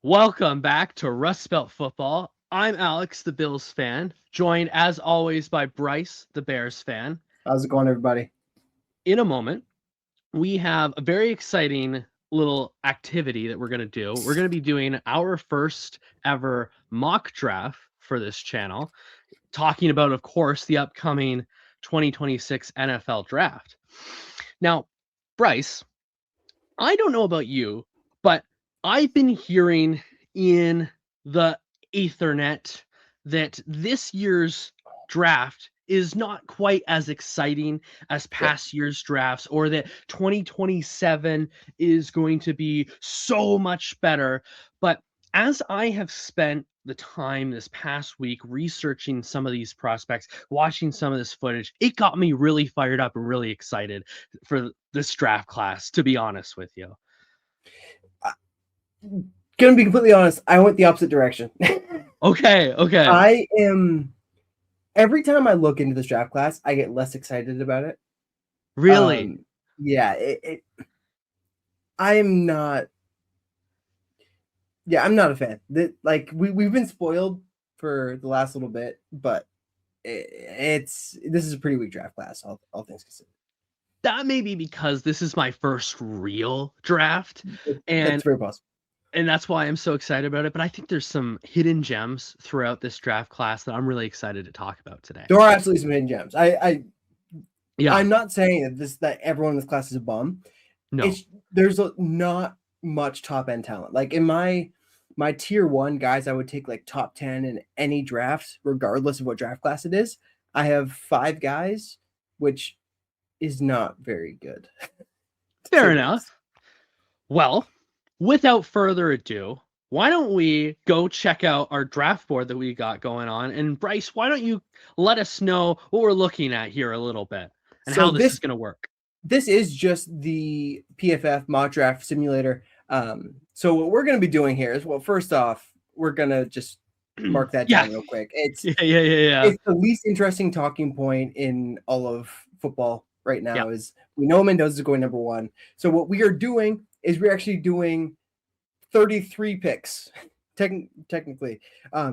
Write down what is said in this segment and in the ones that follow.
Welcome back to Rust Belt Football. I'm Alex, the Bills fan, joined as always by Bryce, the Bears fan. How's it going, everybody? In a moment, we have a very exciting little activity that we're going to do. We're going to be doing our first ever mock draft for this channel, talking about, of course, the upcoming 2026 NFL draft. Now, Bryce, I don't know about you, but I've been hearing in the Ethernet that this year's draft is not quite as exciting as past year's drafts, or that 2027 is going to be so much better. But as I have spent the time this past week researching some of these prospects, watching some of this footage, it got me really fired up and really excited for this draft class, to be honest with you. Gonna be completely honest, I went the opposite direction. Okay. I am every time I look into this draft class, I get less excited about it. Really? Yeah, I'm not. Yeah, I'm not a fan. We've been spoiled for the last little bit, but this is a pretty weak draft class, all things considered. That may be because this is my first real draft, That's very possible. and that's why I'm so excited about it. But I think there's some hidden gems throughout this draft class that I'm really excited to talk about today. There are absolutely some hidden gems. I'm not saying that everyone in this class is a bum. No. There's not much top end talent. Like in my tier 1 guys, I would take like top 10 in any draft, regardless of what draft class it is. I have 5 guys, which is not very good. Fair enough. Well, without further ado, why don't we go check out our draft board that we got going on? And Bryce, why don't you let us know what we're looking at here a little bit and how this is going to work? This is just the PFF mock draft simulator. So what we're going to be doing here is, well, first off, we're going to just mark that down real quick. It's It's the least interesting talking point in all of football right now. Is we know Mendoza is going number 1. So what we are doing is we're actually doing 33 picks, technically.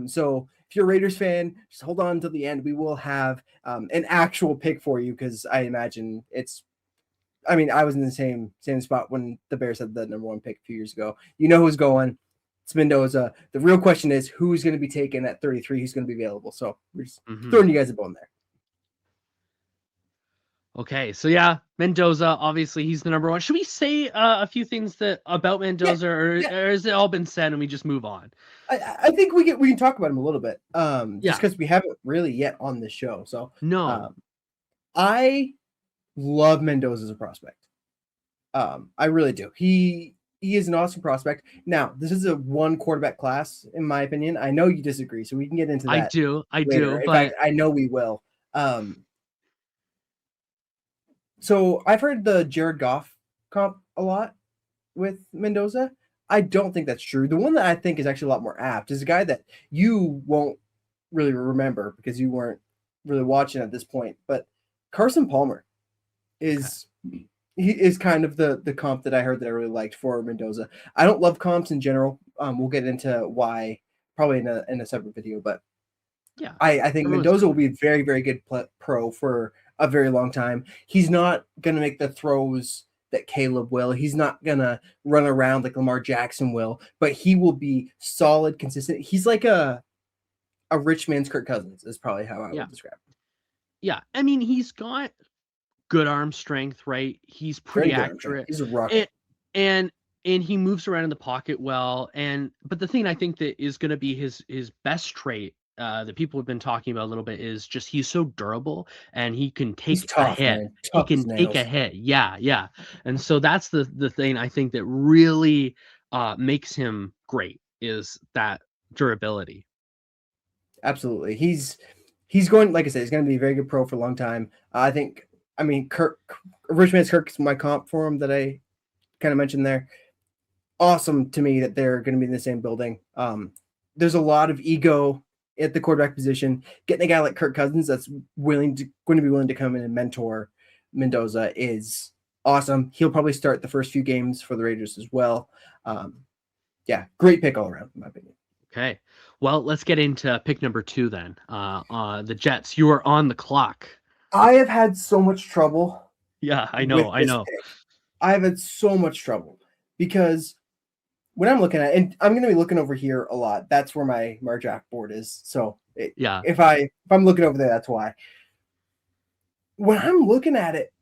So if you're a Raiders fan, just hold on until the end. We will have an actual pick for you, because I imagine I was in the same spot when the Bears had the number 1 pick a few years ago. You know who's going. It's Mendoza. The real question is who's going to be taken at 33, who's going to be available. So we're just throwing you guys a bone there. Okay, so Mendoza, obviously he's the number 1. Should we say a few things about Mendoza, or has it all been said and we just move on? I think we can talk about him a little bit, just because we haven't really yet on this show. So no, I love Mendoza as a prospect. I really do. He is an awesome prospect. Now, this is a 1 quarterback class, in my opinion. I know you disagree, so we can get into that. I do, later. but in fact, I know we will. So I've heard the Jared Goff comp a lot with Mendoza. I don't think that's true. The one that I think is actually a lot more apt is a guy that you won't really remember because you weren't really watching at this point. But Carson Palmer is kind of the comp that I heard that I really liked for Mendoza. I don't love comps in general. We'll get into why probably in a separate video, but I think Mendoza will be a very, very good pro for a very long time. He's not going to make the throws that Caleb will. He's not going to run around like Lamar Jackson will, but he will be solid, consistent. He's like a rich man's Kirk Cousins is probably how I would describe him. Yeah, I mean, he's got good arm strength, right? He's pretty accurate. He's a rocket. And he moves around in the pocket well. But the thing I think that is going to be his best trait that people have been talking about a little bit is just he's so durable and he can take a hit. He can take a hit. Yeah. And so that's the thing I think that really makes him great is that durability. Absolutely. He's going, like I said, he's going to be a very good pro for a long time. Kirk, Rich Man's Kirk is my comp for him that I kind of mentioned there. Awesome to me that they're going to be in the same building. There's a lot of ego at the quarterback position. Getting a guy like Kirk Cousins that's going to be willing to come in and mentor Mendoza is awesome. He'll probably start the first few games for the Raiders as well. Yeah, great pick all around, in my opinion. Okay. Well, let's get into pick number 2 then. The Jets. You are on the clock. I have had so much trouble Yeah, I with know. I this know. pick. I've had so much trouble because when I'm looking at, and I'm going to be looking over here a lot. That's where my draft board is. So Yeah. if I'm looking over there, that's why. When I'm looking at it,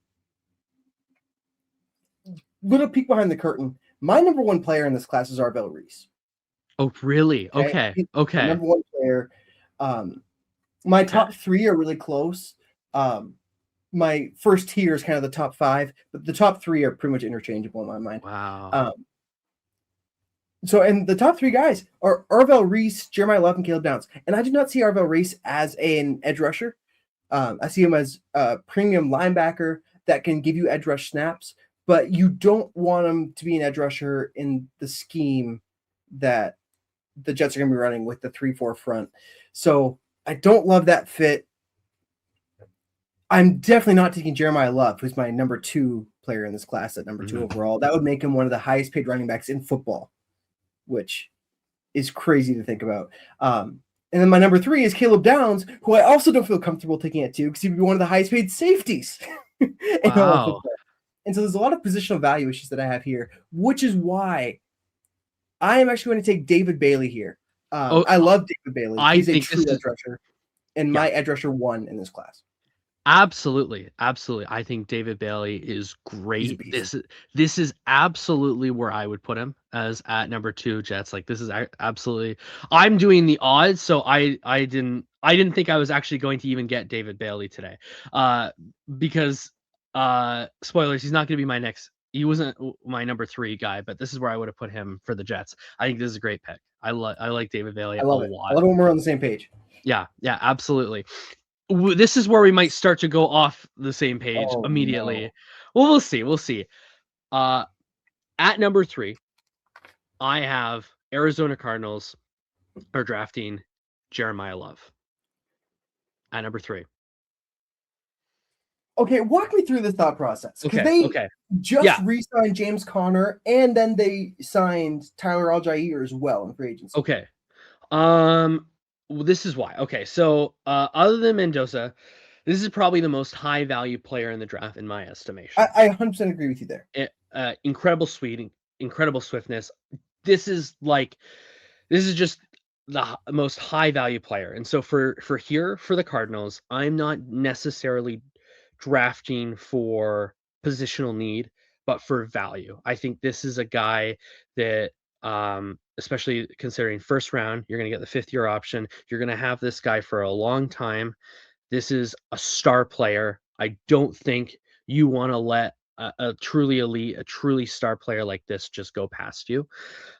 little peek behind the curtain. My number one player in this class is Arvell Reese. Oh, really? Okay, Okay. he's my Okay. number one player. My Okay. top 3 are really close. My first tier is kind of the top 5, but the top 3 are pretty much interchangeable in my mind. Wow. And the top 3 guys are Arvell Reese, Jeremiyah Love, and Caleb Downs. And I do not see Arvell Reese as an edge rusher. I see him as a premium linebacker that can give you edge rush snaps, but you don't want him to be an edge rusher in the scheme that the Jets are going to be running with the 3-4 front. So I don't love that fit. I'm definitely not taking Jeremiyah Love, who's my number 2 player in this class at number 2 overall. That would make him one of the highest paid running backs in football, which is crazy to think about. And then my number 3 is Caleb Downs, who I also don't feel comfortable taking at 2 because he'd be one of the highest paid safeties in all of football. And so there's a lot of positional value issues that I have here, which is why I am actually going to take David Bailey here. I love David Bailey. He's a true edge rusher, and my edge rusher 1 in this class. Absolutely. I think David Bailey is great. This is absolutely where I would put him as at number 2 Jets. Like this is absolutely. I'm doing the odds, so I didn't think I was actually going to even get David Bailey today, because spoilers, he's not going to be my next. He wasn't my number 3 guy, but this is where I would have put him for the Jets. I think this is a great pick. I like David Bailey a lot. I love it when we're on the same page. Yeah, absolutely. This is where we might start to go off the same page immediately. No. Well, we'll see. At number 3, I have Arizona Cardinals are drafting Jeremiyah Love at number 3. Okay, walk me through the thought process. Because they just re-signed James Conner, and then they signed Tyler Algier as well in free agency. Okay. Well, this is why. Okay, so other than Mendoza, this is probably the most high value player in the draft in my estimation. I 100% agree with you there. Incredible speed, incredible swiftness. This is just the most high value player. And so for the Cardinals, I'm not necessarily drafting for positional need, but for value. I think this is a guy that especially considering first round, you're going to get the 5th year option. You're going to have this guy for a long time. This is a star player. I don't think you want to let a truly elite, a truly star player like this just go past you.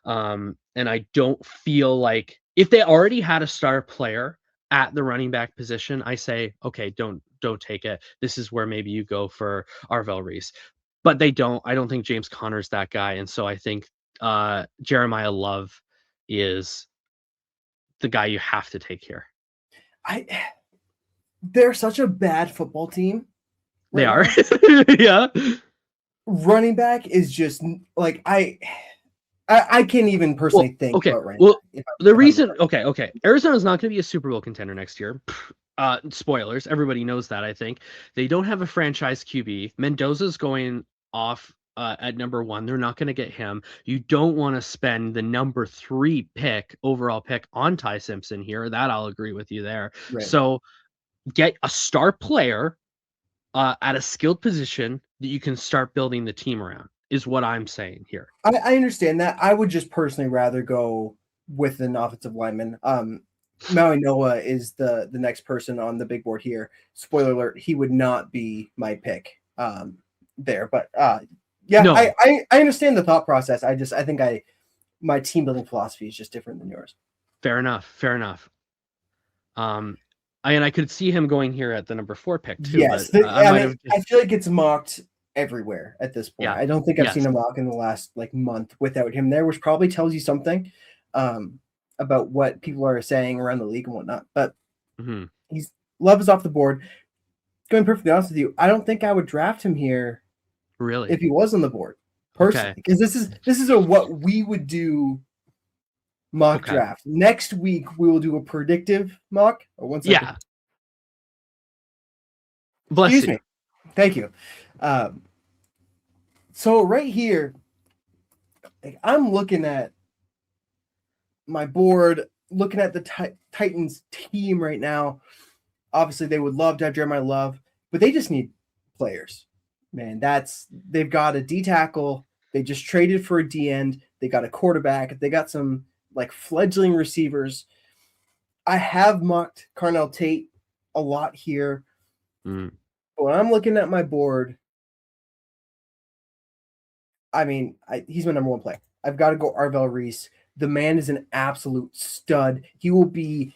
And I don't feel like if they already had a star player at the running back position, I say, okay, don't take it. This is where maybe you go for Arvell Reese. But they don't. I don't think James Conner's that guy. And so I think Jeremiyah Love is the guy you have to take here. They're such a bad football team. They are. Yeah. Running back is just like I can't even personally think about running back. The reason Arizona's not going to be a Super Bowl contender next year. Spoilers. Everybody knows that, I think. They don't have a franchise QB. Mendoza's going off at number 1. They're not going to get him. You don't want to spend the number 3 overall pick on Ty Simpson here. That I'll agree with you there. Right. So get a star player at a skilled position that you can start building the team around is what I'm saying here. I understand that. I would just personally rather go with an offensive lineman. Maui Noah is the next person on the big board here. Spoiler alert, he would not be my pick there. But I understand the thought process. I think my team building philosophy is just different than yours. Fair enough. And I could see him going here at the number 4 pick too. Yes, but, I feel like it's mocked everywhere at this point. Yeah. I don't think I've seen a mock in the last month without him there, which probably tells you something about what people are saying around the league and whatnot. But Love is off the board. Going perfectly honest with you, I don't think I would draft him here. Really, if he was on the board personally, because this is what we would do mock Okay. draft. Next week, we will do a predictive mock. Oh, 1 second. Yeah. Bless Excuse you. me. Thank you. So right here, like, I'm looking at my board, looking at the Titans team right now. Obviously, they would love to have Jeremiyah Love, but they just need players. Man, they've got a D tackle. They just traded for a D end. They got a quarterback. They got some like fledgling receivers. I have mocked Carnell Tate a lot here. Mm. But when I'm looking at my board, I mean, he's my number one play. I've got to go Arvell Reese. The man is an absolute stud. He will be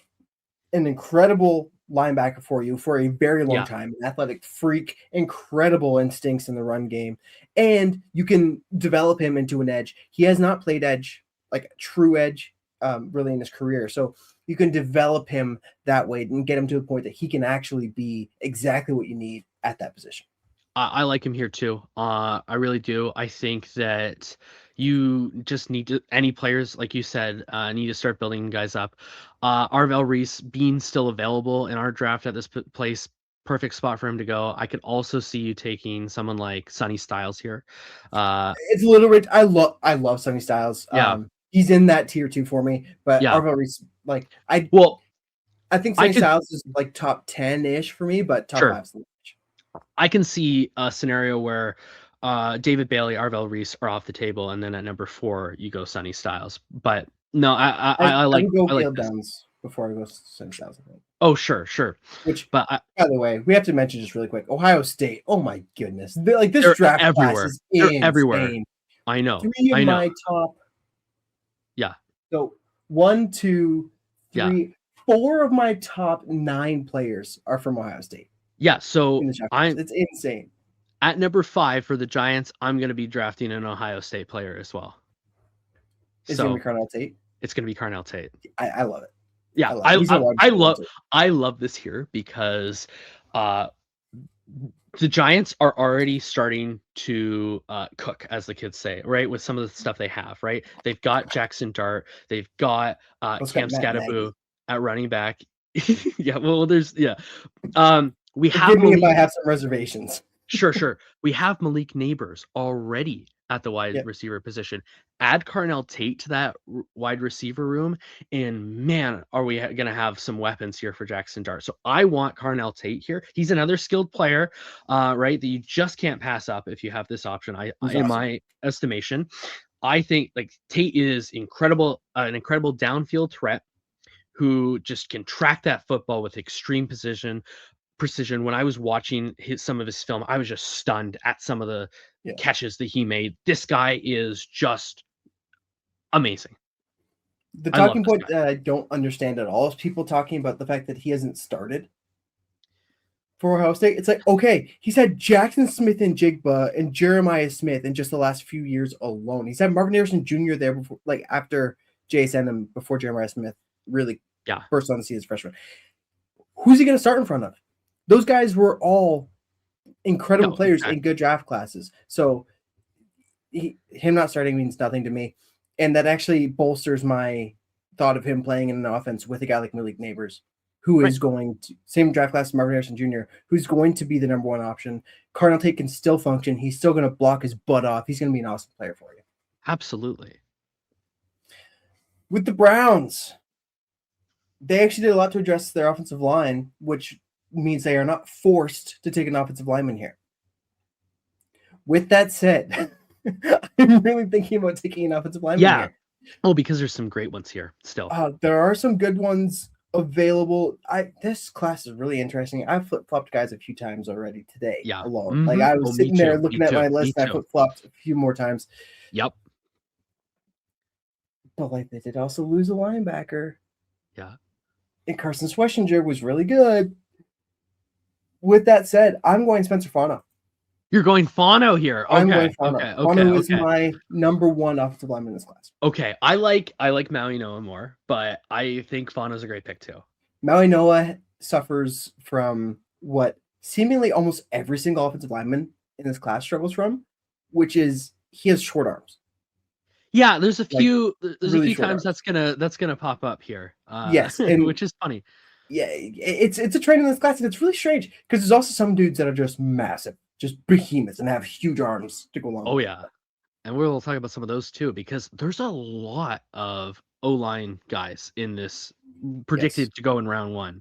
an incredible linebacker for you for a very long time. An athletic freak, incredible instincts in the run game. And you can develop him into an edge. He has not played edge, like true edge, really in his career. So you can develop him that way and get him to a point that he can actually be exactly what you need at that position. I like him here too. I really do. I think that you just need to, any players, like you said, need to start building guys up. Arvell Reese being still available in our draft at this place, perfect spot for him to go. I could also see you taking someone like Sonny Styles here. It's a little rich. I love Sonny Styles. Yeah. He's in that tier 2 for me, but Yeah. Arvell Reese, like I think Sonny Styles is like top 10-ish for me, but top 5 is the I can see a scenario where David Bailey, Arvell Reese are off the table, and then at number 4 you go Sonny Styles. But no, I like Caleb Downs before I go Sonny Styles. I think. Oh, sure. Which, but by the way, we have to mention just really quick, Ohio State. Oh my goodness, like this draft class is insane. Everywhere. I know. 3 of my top. Yeah. So 1, 2, 3, 4 of my top 9 players are from Ohio State. Yeah, so it's insane. At number 5 for the Giants, I'm going to be drafting an Ohio State player as well. Is it going to be Carnell Tate? It's going to be Carnell Tate. I love it. Yeah, I love this here because the Giants are already starting to cook, as the kids say, right? With some of the stuff they have, right? They've got Jackson Dart, they've got Cam Scatteraboo at running back. Yeah, well, we have. Forgive me if I have some reservations. Sure. We have Malik Neighbors already at the wide receiver position. Add Carnell Tate to that wide receiver room, and man, are we going to have some weapons here for Jackson Dart. So I want Carnell Tate here. He's another skilled player, right, that you just can't pass up if you have this option. In my estimation, I think like Tate is incredible, an incredible downfield threat who just can track that football with extreme precision. When I was watching some of his film, I was just stunned at some of the catches that he made. This guy is just amazing. The talking point that I don't understand at all is people talking about the fact that he hasn't started for Ohio State. It's like, okay, he's had Jackson Smith and Jigba and Jeremiah Smith in just the last few years alone. He's had Marvin Harrison Jr. there before, like after JSN and before Jeremiah Smith really burst on the scene as freshman. Who's he going to start in front of? Those guys were all incredible players in good draft classes. So him not starting means nothing to me. And that actually bolsters my thought of him playing in an offense with a guy like Malik Neighbors, who is going to, same draft class as Marvin Harrison Jr., who's going to be the number 1 option. Carnell Tate can still function. He's still going to block his butt off. He's going to be an awesome player for you. Absolutely. With the Browns, they actually did a lot to address their offensive line, which means they are not forced to take an offensive lineman here. With that said, I'm really thinking about taking an offensive lineman here. Oh, because there's some great ones here still. There are some good ones available. This class is really interesting. I've flip-flopped guys a few times already today alone. Mm-hmm. Like I was sitting there looking at my list and I flip-flopped a few more times. Yep. But like they did also lose a linebacker. Yeah. And Carson Schwessinger was really good. With that said, I'm going Spencer Fano. You're going Fano here. Okay. I'm going Fano. Fano is my number 1 offensive lineman in this class. Okay. I like Maui Noah more, but I think Fano's a great pick too. Maui Noah suffers from what seemingly almost every single offensive lineman in this class struggles from, which is he has short arms. Yeah, there's a like few really short times arms. that's gonna pop up here, Yes, and which is funny. yeah, it's a trend in this class, and it's really strange because there's also some dudes that are just massive, just behemoths, and have huge arms to go along Oh with it. yeah, and we'll talk about some of those too because there's a lot of O-line guys in this Yes, predicted to go in round 1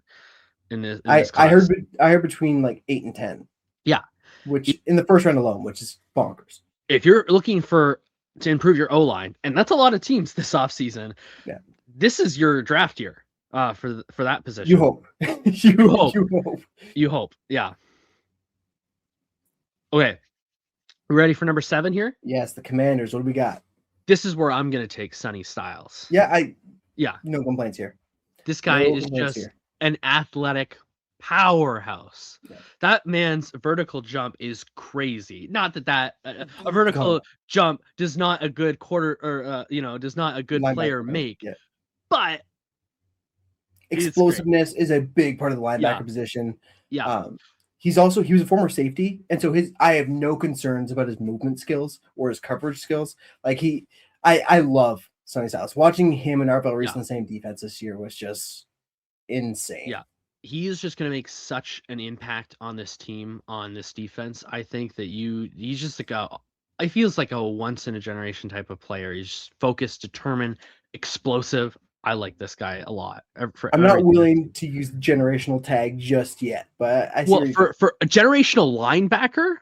in this I class. heard between like 8 and 10, Yeah, which in the first round alone, which is bonkers. if you're looking to improve your O-line, and that's a lot of teams this offseason, Yeah, this is your draft year for that you position. hope, You hope. you hope. You hope. Yeah. Okay. Ready for number 7 here? Yes, the Commanders. What do we got? This is where I'm gonna take Sonny Styles. Yeah, Yeah. no complaints here. This guy No is complaints just here. an athletic powerhouse. Yeah. That man's vertical jump is crazy. Not that a vertical jump does not a good quarter or does not a good player Linebacker, make, yeah. but it's great. Explosiveness is a big part of the linebacker Yeah. position. Yeah. He was a former safety, and so I have no concerns about his movement skills or his coverage skills. Like I love Sonny Styles. Watching him and Arvell Reese in the same defense this year was just insane. Yeah. He is just going to make such an impact on this team, on this defense. I think that he's just like he feels like a once in a generation type of player. He's just focused, determined, explosive. I like this guy a lot. I'm not willing to use the generational tag just yet, but I see for a generational linebacker,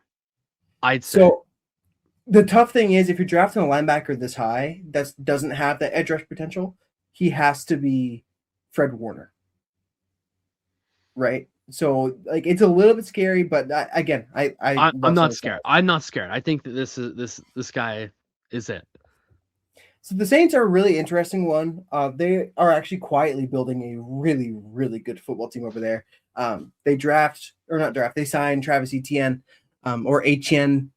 I'd say. So the tough thing is if you're drafting a linebacker this high that doesn't have that edge rush potential, he has to be Fred Warner. Right? So like it's a little bit scary, but I'm not scared. I'm not scared. I think that this guy is it. So the Saints are a really interesting one. They are actually quietly building a really, really good football team over there. They they signed Travis Etienne, or Etienne.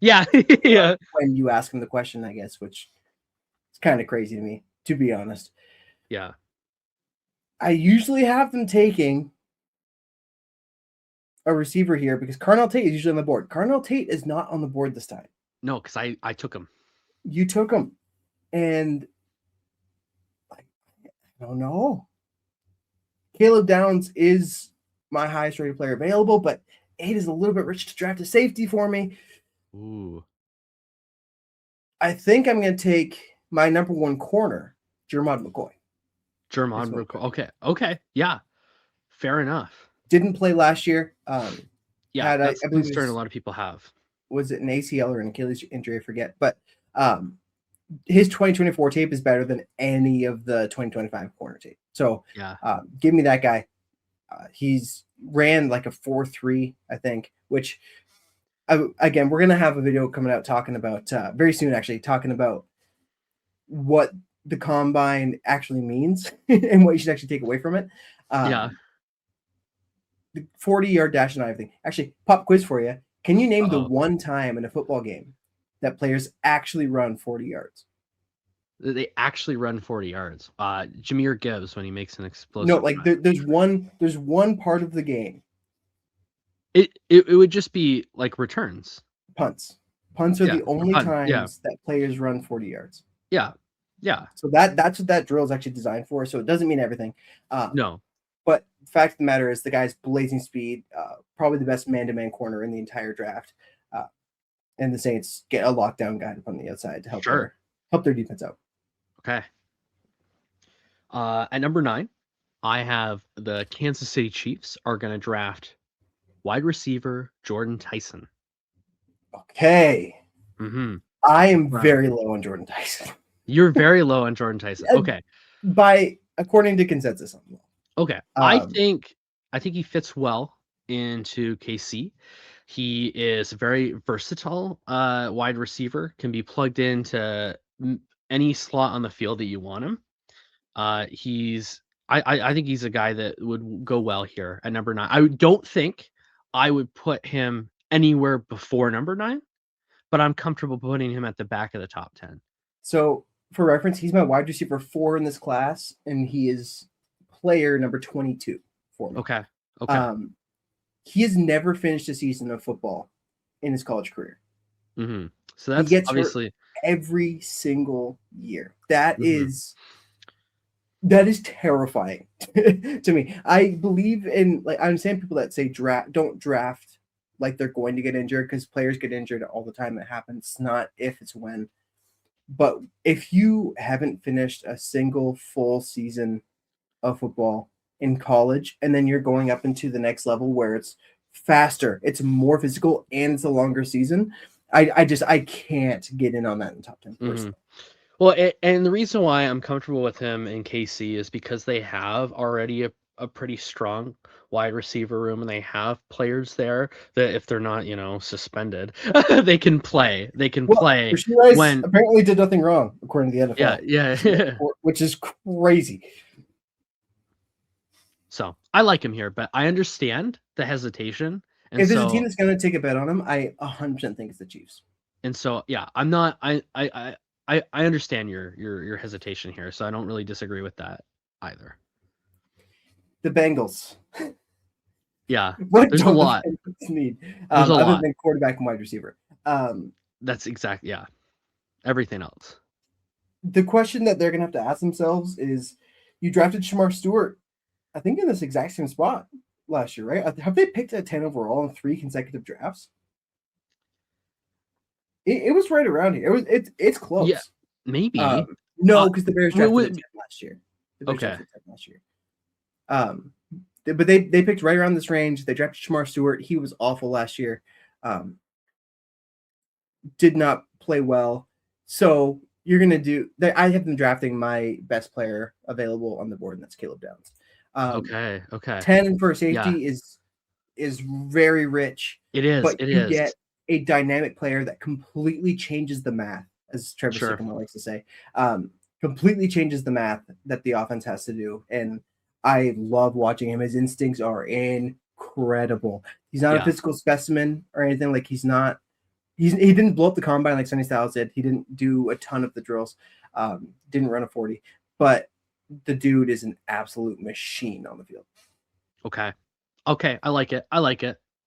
Yeah, yeah. When you ask him the question, I guess, which is kind of crazy to me, to be honest. Yeah. I usually have them taking a receiver here because Carnell Tate is usually on the board. Carnell Tate is not on the board this time. No, because I took him. You took him. And I don't know. Caleb Downs is my highest rated player available, but 8 is a little bit rich to draft a safety for me. Ooh. I think I'm going to take my number 1 corner, Jeremiah McCoy. Okay. Yeah. Fair enough. Didn't play last year. Yeah, that's a concern a lot of people have. Was it an ACL or an Achilles injury? I forget. But his 2024 tape is better than any of the 2025 corner tape. So yeah, give me that guy. He's ran like a 4.3, I think, which again, we're going to have a video coming out talking about very soon, actually, talking about what the combine actually means and what you should actually take away from it. Yeah. The 40-yard dash and everything. Actually, pop quiz for you. Can you name the one time in a football game that players actually run 40 yards? They actually run 40 yards. Jameer Gibbs when he makes an explosive. No, like there's one part of the game. It would just be like returns. Punts are the only times that players run 40 yards. Yeah. So that's what that drill is actually designed for. So it doesn't mean everything. No. But the fact of the matter is the guy's blazing speed, probably the best man-to-man corner in the entire draft. And the Saints get a lockdown guy up on the outside to help their defense out. Okay. At number 9, I have the Kansas City Chiefs are going to draft wide receiver Jordan Tyson. Okay. Mm-hmm. I am very low on Jordan Tyson. You're very low on Jordan Tyson. Okay. According to consensus. Okay. I think he fits well into KC. He is very versatile wide receiver, can be plugged into any slot on the field that you want him. I think he's a guy that would go well here at number 9. I don't think I would put him anywhere before number 9, but I'm comfortable putting him at the back of the top 10. So for reference, he's my wide receiver 4 in this class, and he is player number 22 for me. Okay. He has never finished a season of football in his college career. Mm-hmm. So that's obviously every single year. That Mhm. is terrifying to me. I believe in, like, I understand people that say don't draft like they're going to get injured, because players get injured all the time. It happens. It's not if, it's when. But if you haven't finished a single full season of football in college, and then you're going up into the next level where it's faster, it's more physical, and it's a longer season, I can't get in on that in the top 10 personally. Well, and the reason why I'm comfortable with him in KC is because they have already a pretty strong wide receiver room, and they have players there that if they're not, suspended, they can play. They can Well, play Rasheed Rice when, apparently did nothing wrong according to the yeah, NFL, yeah. which is crazy. So I like him here, but I understand the hesitation, and If there's a team so that's going to take a bet on him, I 100% think it's the Chiefs. yeah, I'm not. I understand your hesitation here, so I don't really disagree with that either. The Bengals. Yeah, What there's a don't the lot. Bengals need? There's a Other lot. than quarterback and wide receiver. That's exact. Yeah, everything else. The question that they're going to have to ask themselves is, you drafted Shamar Stewart, I think, in this exact same spot last year, right? Have they picked at 10 overall in 3 consecutive drafts? It was right around here. It's Yeah, close. maybe. No, because the Bears drafted at 10 We last year. The Bears okay. drafted at 10 last year. But they picked right around this range. They drafted Shamar Stewart. He was awful last year. Did not play well. So you're gonna do. I have them drafting my best player available on the board, and that's Caleb Downs. Okay. 10 for Yeah, safety is very rich, it is. but It you is. get a dynamic player that completely changes the math, as Trevor Sure. Sycamore likes to say. Completely changes the math that the offense has to do, and I love watching him. His instincts are incredible. He's not a Yeah. physical specimen or anything. Like, he's not. He didn't blow up the combine like Sonny Styles did. He didn't do a ton of the drills. Didn't run a 40, but the dude is an absolute machine on the field. Okay. I like it.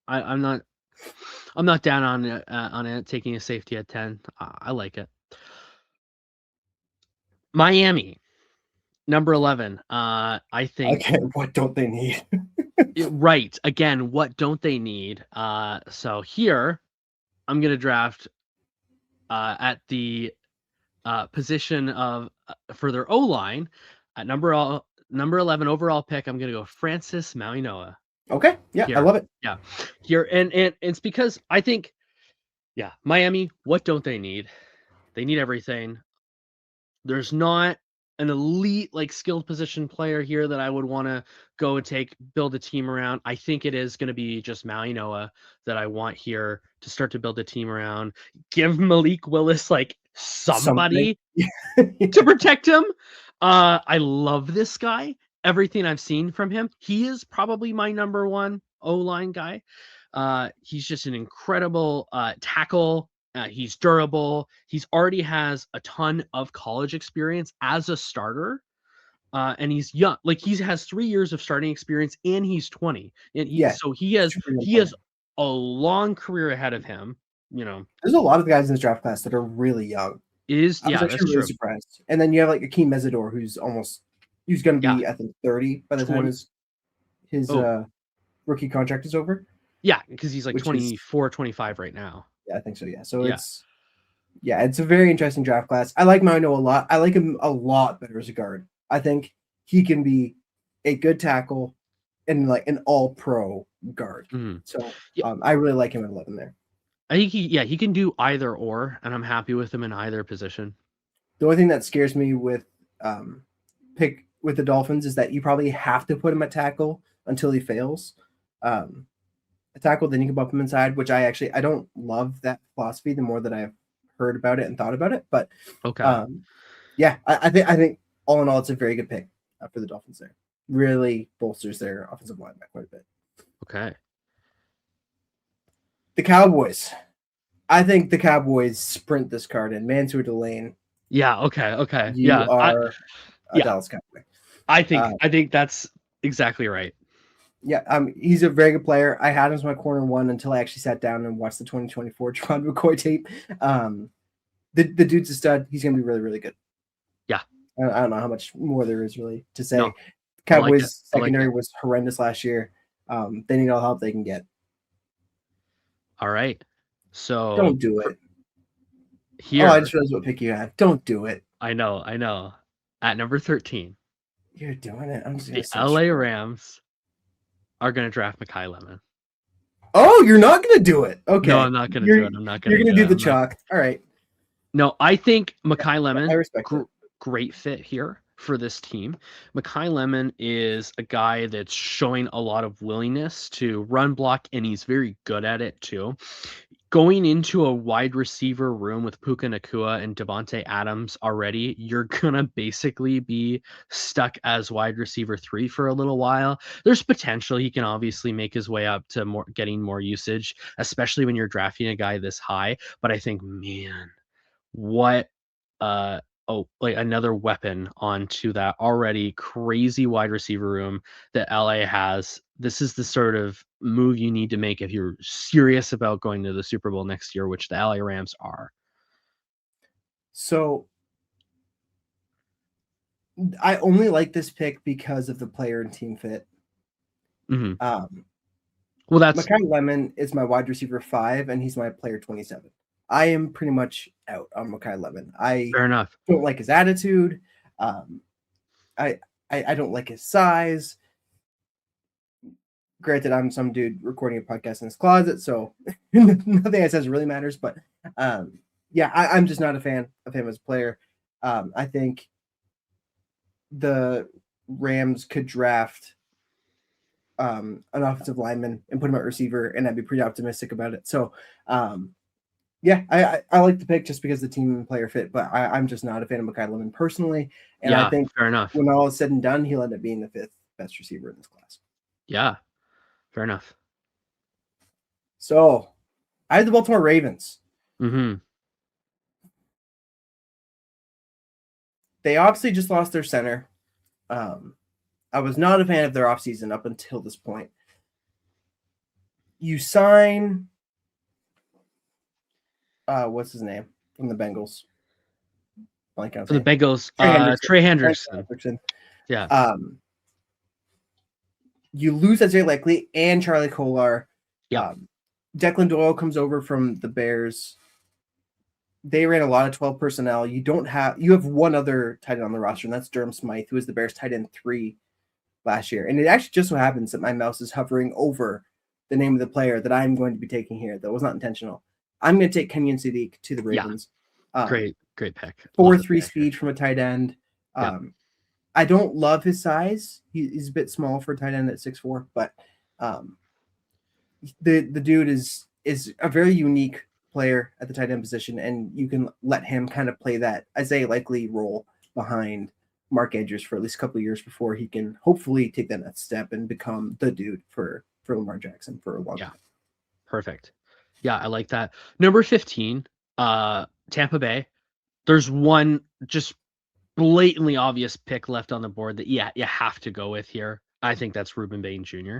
I'm not down on it taking a safety at 10. I like it. Miami, number 11. I think Okay, what don't they need? right. Again, what don't they need? So here I'm gonna draft at the position of for their O line at number 11 overall pick. I'm gonna go Francis Mauigoa Okay, yeah, I here. love it. Yeah, here, and it's because I think, yeah, Miami. What don't they need? They need everything. There's not an elite, like, skilled position player here that I would want to go and build a team around. I think it is going to be just Mauigoa that I want here to start to build a team around. Give Malik Willis like Something. somebody to protect him. I love this guy. Everything I've seen from him, he is probably my number one O-line guy. He's just an incredible tackle. He's durable. He's already has a ton of college experience as a starter. And he's young. Like, he has 3 years of starting experience, and he's 20. And Yeah, super young he player. has a long carear ahead of him. There's a lot of guys in this draft class that are really young. I was Yeah, that's actually really true. surprised. And then you have like Akeem Mesidor, who's going to Yeah, be, I think, 30 by the time 20. his Oh, rookie contract is over. yeah, because he's like Which is, 24, 25 right now. yeah, I think so. Yeah, so Yeah. it's a very interesting draft class. I like Mano a lot. I like him a lot better as a guard. I think he can be a good tackle and like an all-pro guard. Mhm. So Yeah, I really like him at 11 there. I think he can do either or, and I'm happy with him in either position. The only thing that scares me with pick with the Dolphins is that you probably have to put him at tackle until he fails. A tackle, then you can bump him inside, which I don't love that philosophy the more that I've heard about it and thought about it. But Okay. yeah, I think all in all, it's a very good pick for the Dolphins there. Really bolsters their offensive line by quite a bit. Okay. The Cowboys. I think the Cowboys sprint this card in. Mansour Delane. Yeah. Okay. You Yeah. are a Dallas Cowboy. I think that's exactly right. Yeah, he's a very good player. I had him as my corner one until I actually sat down and watched the 2024 Javon McCoy tape. the dude's a stud. He's going to be really, really good. Yeah. I don't know how much more there is really to say. No, Cowboys like secondary was horrendous last year. They need all the help they can get. All right. So Don't do it. here, I just realized what pick you had. Don't do it. I know. At number 13, You're doing it. I'm just the gonna LA Rams are going to draft Mekhi Lemon. Oh, you're not gonna do it. Okay. No, I'm not going to do it. I'm not going to. You're gonna do the chalk. All right. No, I think Mekhi Lemon. I respect it. Great fit here for this team. Mekhi Lemon is a guy that's showing a lot of willingness to run block, and he's very good at it too. Going into a wide receiver room with Puka Nacua and Devontae Adams already, you're gonna basically be stuck as wide receiver 3 for a little while. There's potential he can obviously make his way up to getting more usage, especially when you're drafting a guy this high. But I think, man, what like another weapon onto that already crazy wide receiver room that LA has. This is the sort of move you need to make if you're serious about going to the Super Bowl next year, which the LA Rams are. So I only like this pick because of the player and team fit. Mm-hmm. Well, that's Mekhi Lemon is my wide receiver 5, and he's my player 27. I am pretty much out on Mekhi Lemon. Fair enough. Don't like his attitude. I don't like his size. Granted, I'm some dude recording a podcast in his closet, so nothing I says really matters. But yeah, I'm just not a fan of him as a player. I think the Rams could draft an offensive lineman and put him at receiver, and I'd be pretty optimistic about it. So yeah, I like the pick just because the team and player fit, but I'm just not a fan of Mekhi Lemon personally. And yeah, I think fair enough. When all is said and done, he'll end up being the 5th best receiver in this class. Yeah, fair enough. So I had the Baltimore Ravens. Mm-hmm. They obviously just lost their center. I was not a fan of their offseason up until this point. You sign what's his name from the Bengals? For the Bengals, Trey Henderson. Yeah. You lose Isaiah Likely and Charlie Kolar. Yeah. Declan Doyle comes over from the Bears. They ran a lot of 12 personnel. You have one other tight end on the roster, and that's Durham Smythe, who was the Bears tight end 3 last year. And it actually just so happens that my mouse is hovering over the name of the player that I'm going to be taking here. That was not intentional. I'm going to take Kenyon Sadiq to the Ravens. Yeah. Great pick. 4.3 speed from a tight end. I don't love his size. He's a bit small for a tight end at 6'4", but the dude is a very unique player at the tight end position, and you can let him kind of play that Isaiah Likely role behind Mark Andrews for at least a couple of years before he can hopefully take that next step and become the dude for Lamar Jackson for a long time. Perfect. Yeah, I like that. Number 15, Tampa Bay. There's one just blatantly obvious pick left on the board that you have to go with here. I think that's Ruben Bain Jr.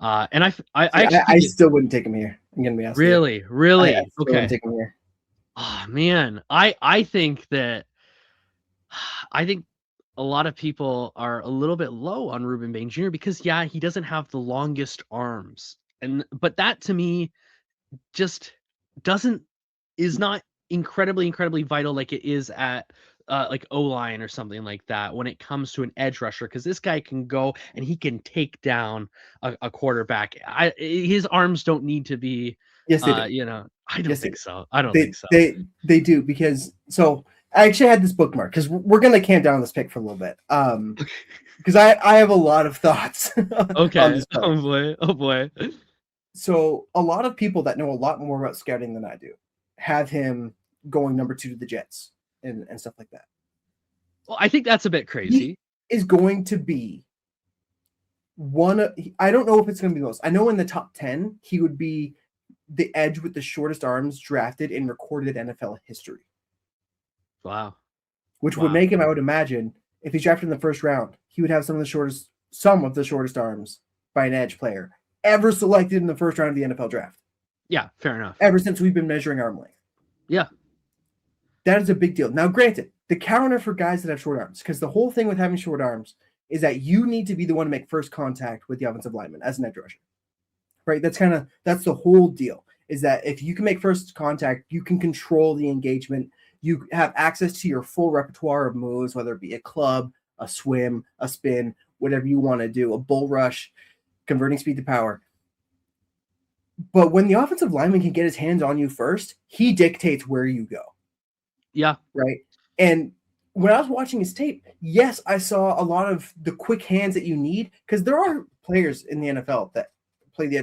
And I still wouldn't take him here. I'm gonna be honest. Really? I okay. Take him here. Oh man, I think that a lot of people are a little bit low on Ruben Bain Jr. because he doesn't have the longest arms, but that to me just is not incredibly vital like it is at like O-line or something like that when it comes to an edge rusher, because this guy can go and he can take down a quarterback. His arms don't need to be yes they do. I don't think so. I don't think so. They do, because I actually had this bookmark because we're gonna camp down on this pick for a little bit because I have a lot of thoughts. Okay. On this oh boy. So a lot of people that know a lot more about scouting than I do have him going number 2 to the Jets and stuff like that. Well, I think that's a bit crazy. He is going to be I don't know if it's going to be the most. I know in the top 10, he would be the edge with the shortest arms drafted in recorded NFL history. Wow. Which would make him, I would imagine, if he's drafted in the first round, he would have some of the shortest arms by an edge player ever selected in the first round of the NFL draft. Yeah, fair enough. Ever since we've been measuring arm length. Yeah. That is a big deal. Now, granted, the counter for guys that have short arms, because the whole thing with having short arms is that you need to be the one to make first contact with the offensive lineman as an edge rusher, right? That's the whole deal, is that if you can make first contact, you can control the engagement. You have access to your full repertoire of moves, whether it be a club, a swim, a spin, whatever you want to do, a bull rush, converting speed to power. But when the offensive lineman can get his hands on you first, he dictates where you go. Yeah. Right. And when I was watching his tape, yes, I saw a lot of the quick hands that you need, because there are players in the NFL that play the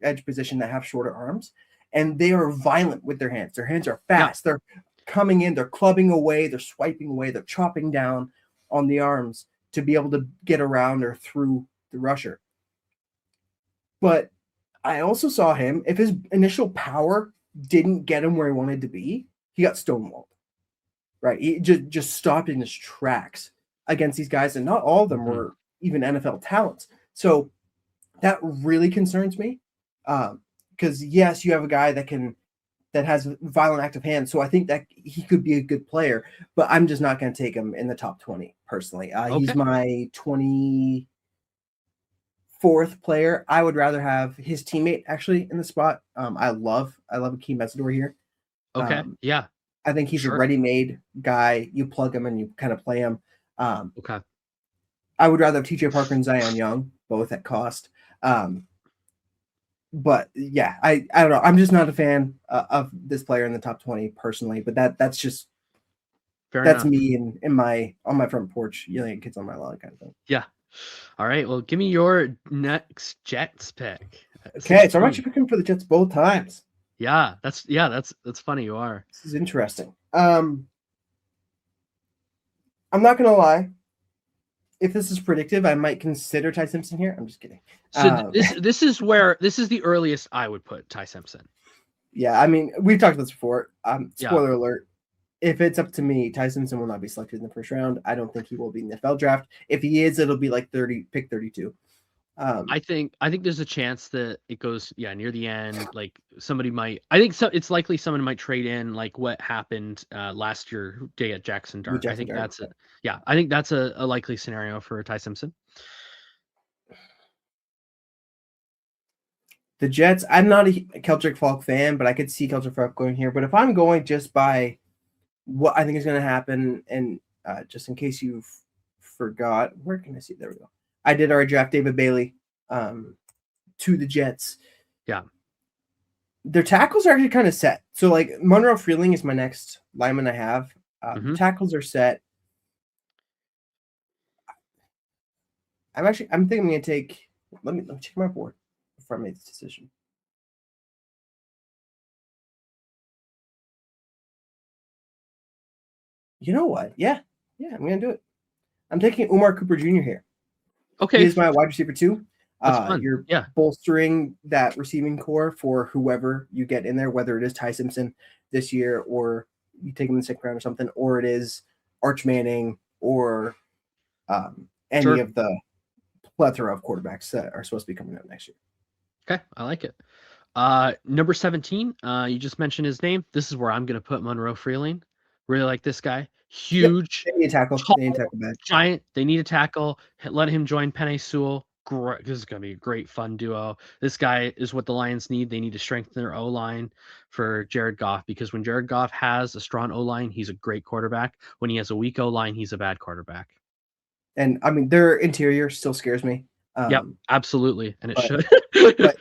edge position that have shorter arms, and they are violent with their hands. Their hands are fast. Yeah. They're coming in, they're clubbing away, they're swiping away, they're chopping down on the arms to be able to get around or through the rusher. But I also saw him, if his initial power didn't get him where he wanted to be, he got stonewalled. Right, he just stopped in his tracks against these guys, and not all of them were even NFL talents. So that really concerns me, because yes, you have a guy that has violent active hands, so I think that he could be a good player, but I'm just not going to take him in the top 20 personally. Okay. He's my 24th player. I would rather have his teammate actually in the spot. I love Akeem Mesidor here. Okay, yeah. I think he's a ready-made guy. You plug him and you kind of play him. Okay. I would rather have TJ Parker and Zion Young, both at cost. But yeah, I don't know. I'm just not a fan of this player in the top 20 personally. But that's just that's me on my front porch yelling at kids on my lawn kind of thing. Yeah. All right. Well, give me your next Jets pick. Okay, so I'm actually picking for the Jets both times. Yeah, that's funny. You are. This is interesting. I'm not gonna lie. If this is predictive, I might consider Ty Simpson here. I'm just kidding. So this is the earliest I would put Ty Simpson. Yeah, I mean, we've talked about this before. Spoiler alert. If it's up to me, Ty Simpson will not be selected in the first round. I don't think he will be in the NFL draft. If he is, it'll be like pick 32. I think there's a chance that it goes near the end. Like somebody might. I think so. It's likely someone might trade in like what happened last year day at Jackson Dart. I think that's it. Yeah, I think that's a likely scenario for Ty Simpson. The Jets. I'm not a Keldrick Falk fan, but I could see Keldrick Falk going here. But if I'm going just by what I think is going to happen, and just in case you forgot, where can I see? There we go. I did already draft David Bailey to the Jets. Yeah. Their tackles are actually kind of set. So, like, Monroe Freeling is my next lineman I have. Tackles are set. I'm thinking I'm going to take – let me check my board before I make this decision. You know what? Yeah, I'm going to do it. I'm taking Umar Cooper Jr. here. Okay. He is my wide receiver too. That's You're bolstering that receiving core for whoever you get in there, whether it is Ty Simpson this year or you take him in the second round or something, or it is Arch Manning or any of the plethora of quarterbacks that are supposed to be coming out next year. Okay, I like it. Number 17, you just mentioned his name. This is where I'm going to put Monroe Freeling. Really like this guy. Huge. Yep. They need a tackle. Tall, they need a tackle back. Giant. They need a tackle. Let him join Penei Sewell. Great. This is going to be a great, fun duo. This guy is what the Lions need. They need to strengthen their O-line for Jared Goff, because when Jared Goff has a strong O-line, he's a great quarterback. When he has a weak O-line, he's a bad quarterback. And, I mean, their interior still scares me. Yep, absolutely. And it should. But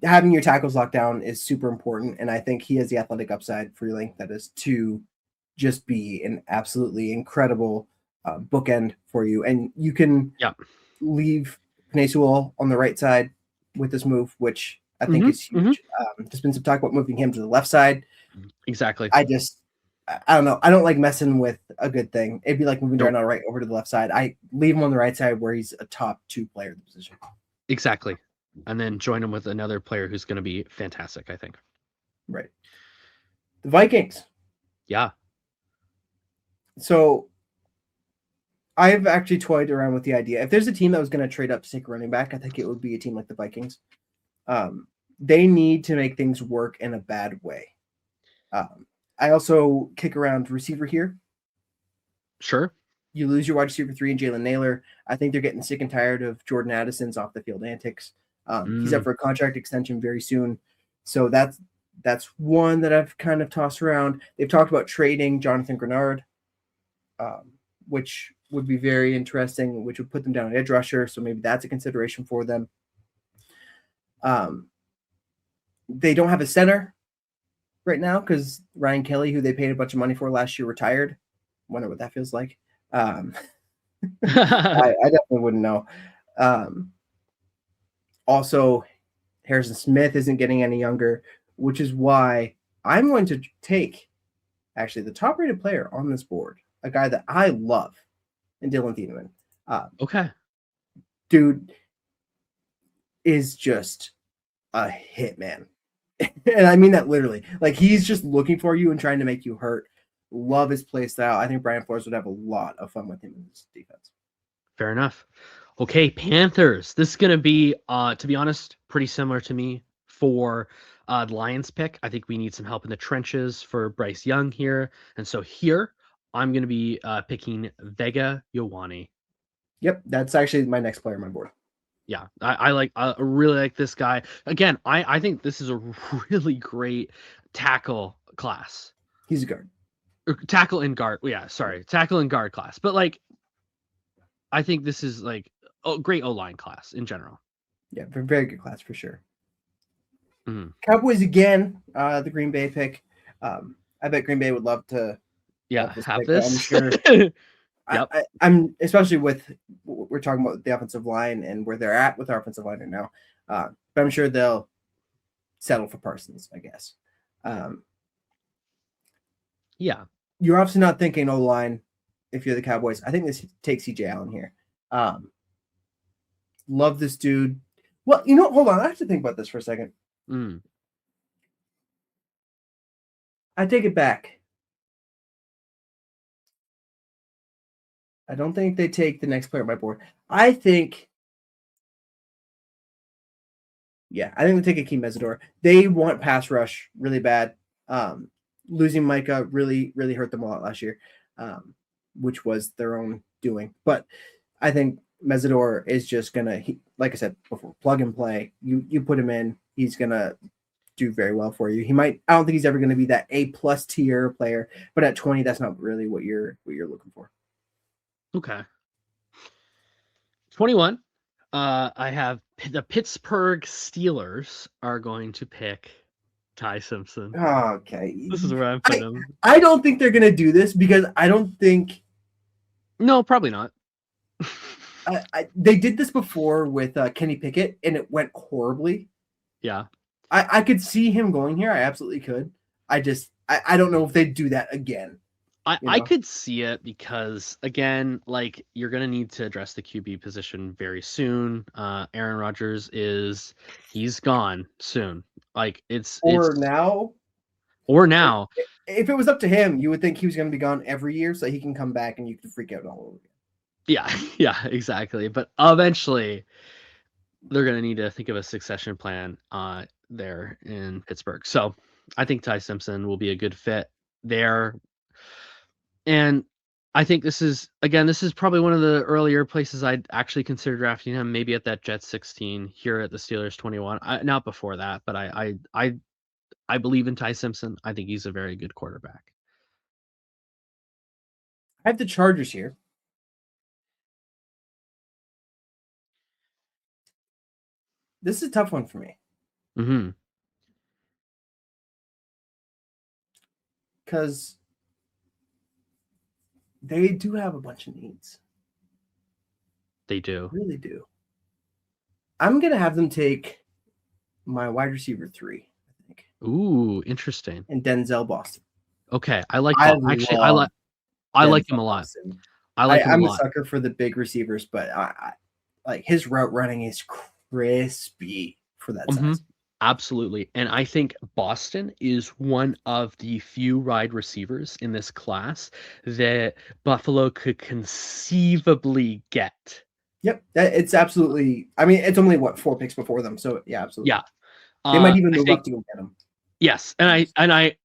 having your tackles locked down is super important. And I think he has the athletic upside, Freeling, that is to just be an absolutely incredible bookend for you. And you can leave Penei Sewell on the right side with this move, which I think is huge. There's been some talk about moving him to the left side. Exactly. I don't know. I don't like messing with a good thing. It'd be like moving Darnell Wright over to the left side. I leave him on the right side where he's a top 2 player in the position. Exactly. And then join him with another player who's going to be fantastic, I think. Right. The Vikings. Yeah. So I've actually toyed around with the idea. If there's a team that was going to trade up to take a running back, I think it would be a team like the Vikings. They need to make things work in a bad way. I also kick around receiver here. Sure. You lose your wide receiver 3 and Jalen Naylor. I think they're getting sick and tired of Jordan Addison's off the field antics. He's up for a contract extension very soon. So that's one that I've kind of tossed around. They've talked about trading Jonathan Grenard, which would be very interesting, which would put them down at edge rusher. So maybe that's a consideration for them. They don't have a center right now because Ryan Kelly, who they paid a bunch of money for last year, retired. Wonder what that feels like. I definitely wouldn't know. Also, Harrison Smith isn't getting any younger, which is why I'm going to take actually the top-rated player on this board, a guy that I love, and Dylan Thieneman. Okay. Dude is just a hitman. And I mean that literally. Like, he's just looking for you and trying to make you hurt. Love his play style. I think Brian Flores would have a lot of fun with him in this defense. Fair enough. Okay, Panthers. This is going to be, to be honest, pretty similar to me for the Lions pick. I think we need some help in the trenches for Bryce Young here. And so here, I'm going to be picking Vega Ioane. Yep, that's actually my next player on my board. Yeah, I really like this guy. Again, I think this is a really great tackle class. He's a guard. Or tackle and guard. Yeah, sorry. Tackle and guard class. But like, I think this is like a great O-line class in general. Yeah, very good class for sure. Mm-hmm. Cowboys again, the Green Bay pick. I bet Green Bay would love to have pick, this. I'm sure. Yep. I'm especially with we're talking about the offensive line and where they're at with our offensive line right now. But I'm sure they'll settle for Parsons, I guess. Yeah. You're obviously not thinking O-line if you're the Cowboys. I think this takes CJ Allen here. Love this dude. Well, hold on. I have to think about this for a second. I take it back. I don't think they take the next player on my board. I think they take Akeem Mesidor. They want pass rush really bad. Losing Micah really, really hurt them a lot last year, which was their own doing. But I think Mesidor is just gonna, like I said before, plug and play. You put him in, he's gonna do very well for you. I don't think he's ever gonna be that A+ tier player, but at 20, that's not really what you're looking for. Okay. 21. I have the Pittsburgh Steelers are going to pick Ty Simpson. Okay. This is where I'm putting him. I don't think they're going to do this because I don't think... No, probably not. They did this before with Kenny Pickett, and it went horribly. Yeah. I could see him going here. I absolutely could. I don't know if they'd do that again. I could see it because, again, like, you're going to need to address the QB position very soon. Aaron Rodgers he's gone soon. Like, now. If it was up to him, you would think he was going to be gone every year so he can come back and you can freak out all over again. Yeah, exactly. But eventually, they're going to need to think of a succession plan there in Pittsburgh. So I think Ty Simpson will be a good fit there. And I think this is probably one of the earlier places I'd actually consider drafting him, maybe at that Jets 16, here at the Steelers 21. Not before that, but I believe in Ty Simpson. I think he's a very good quarterback. I have the Chargers here. This is a tough one for me. Mm-hmm. Because they do have a bunch of needs. They do. They really do. I'm going to have them take my wide receiver 3, I think. Ooh, interesting. And Denzel Boston. Okay, I like him a lot. I like him a lot. I'm a sucker for the big receivers, but I like his route running is crispy for that size. Absolutely. And I think Boston is one of the few wide receivers in this class that Buffalo could conceivably get. Yep. It's absolutely, I mean, it's only 4 picks before them. So yeah, absolutely. Yeah. They might even move up to go get him. Yes. And I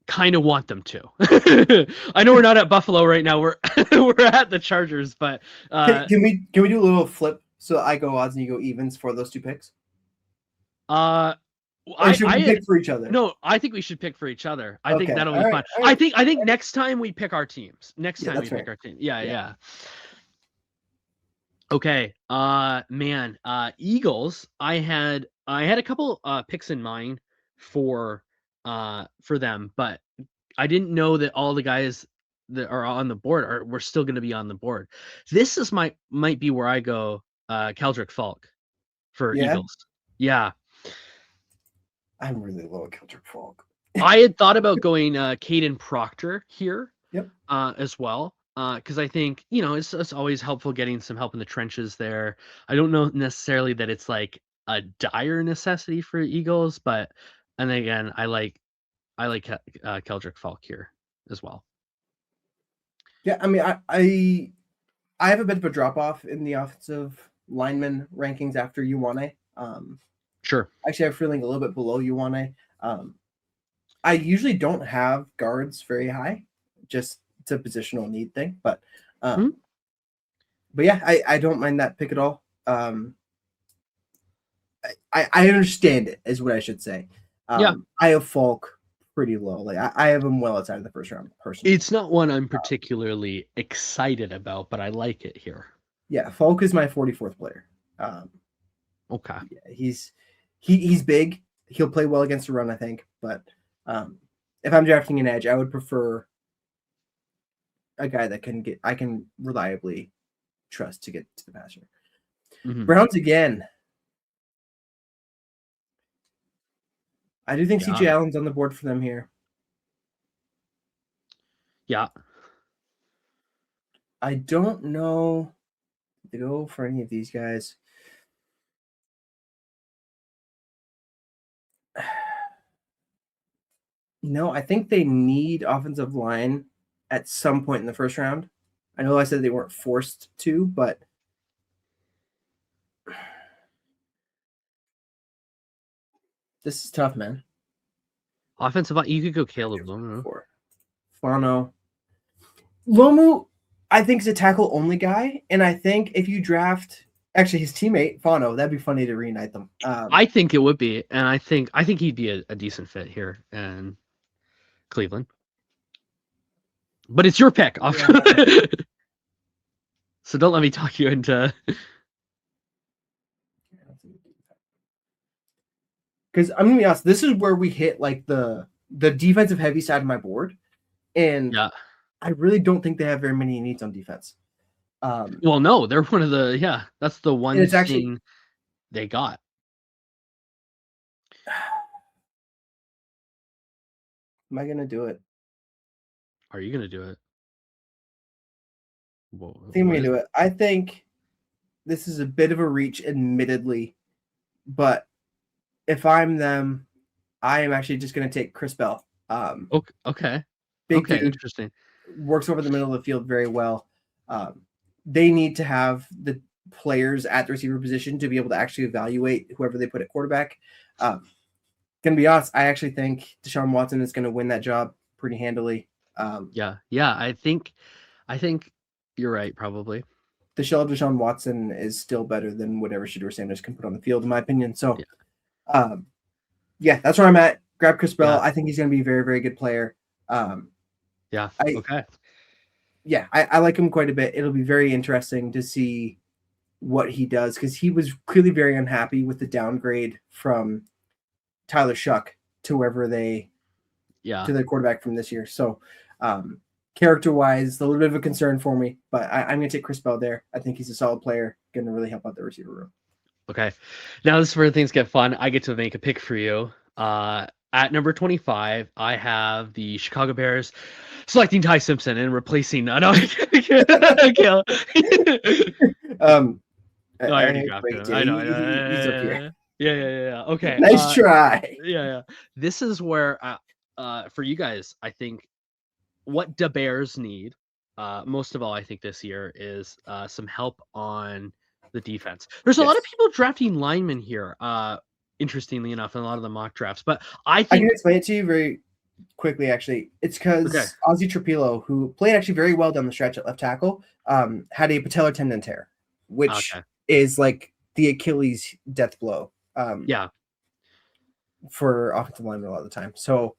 kind of want them to. I know we're not at Buffalo right now. We're at the Chargers, but Can we do a little flip? So I go odds and you go evens for those two picks. Or should we pick for each other? No, I think we should pick for each other. I think that'll be fun. Right. I think next time we pick our teams. Pick our team. Yeah. Okay. Man. Eagles. I had a couple picks in mind for them, but I didn't know that all the guys that are on the board were still going to be on the board. This is might be where I go Keldrick Falk for Eagles. Yeah. I'm really low at Keldrick Falk. I had thought about going Caden Proctor here. Yep. As well. Because I think, it's always helpful getting some help in the trenches there. I don't know necessarily that it's like a dire necessity for Eagles, but and again, I like Keldrick Falk here as well. Yeah, I mean, I have a bit of a drop off in the offensive lineman rankings after Ioane. Sure. Actually, I'm feeling a little bit below Ioane. I usually don't have guards very high, just it's a positional need thing. But yeah, I don't mind that pick at all. I understand it, is what I should say. I have Falk pretty low. Like I have him well outside of the first round personally. It's not one I'm particularly excited about, but I like it here. Yeah, Falk is my 44th player. Okay. Yeah, he's big. He'll play well against the run, I think. But if I'm drafting an edge, I would prefer a guy that I can reliably trust to get to the passer. Mm-hmm. Browns again. I do think CJ Allen's on the board for them here. Yeah. I don't know to go for any of these guys. No, I think they need offensive line at some point in the first round. I know I said they weren't forced to, but this is tough, man. Offensive line, you could go Caleb Lomu. Fano. Lomu, I think, is a tackle only guy, and I think if you draft actually his teammate Fano, that'd be funny to reunite them. I think it would be, and I think he'd be a decent fit here in Cleveland. But it's your pick. Yeah. So don't let me talk you into. Because I'm gonna be honest, this is where we hit like the defensive heavy side of my board, and I really don't think they have very many needs on defense. Well, no, they're one of the that's the one thing actually, they got. Am I gonna do it? Are you gonna do it? I think I'm gonna do it. I think this is a bit of a reach, admittedly, but if I'm them, I am actually just going to take Chris Bell. Okay. Big dude, interesting. Works over the middle of the field very well. They need to have the players at the receiver position to be able to actually evaluate whoever they put at quarterback. Going to be honest, I actually think Deshaun Watson is going to win that job pretty handily. Yeah. I think you're right, probably. The shell of Deshaun Watson is still better than whatever Shedeur Sanders can put on the field, in my opinion. So, that's where I'm at. Grab Chris Bell. I think he's going to be a very, very good player. Okay. Yeah, I like him quite a bit. It'll be very interesting to see what he does because he was clearly very unhappy with the downgrade from Tyler Shuck to wherever to their quarterback from this year. So, character-wise, a little bit of a concern for me, but I'm going to take Chris Bell there. I think he's a solid player, going to really help out the receiver room. Okay. Now this is where things get fun. I get to make a pick for you. At number 25, I have the Chicago Bears selecting Ty Simpson and replacing. I already drafted him. I know. He's up here. Yeah. Okay. Nice try. Yeah. This is where, for you guys, I think what the Bears need, most of all, I think this year is some help on the defense. There's a lot of people drafting linemen here. Interestingly enough, in a lot of the mock drafts, but I think I can explain it to you very quickly, actually. It's Okay. because Ozzy Trapilo, who played actually very well down the stretch at left tackle, had a patellar tendon tear, which Okay. is like the Achilles death blow Yeah. for offensive linemen a lot of the time. So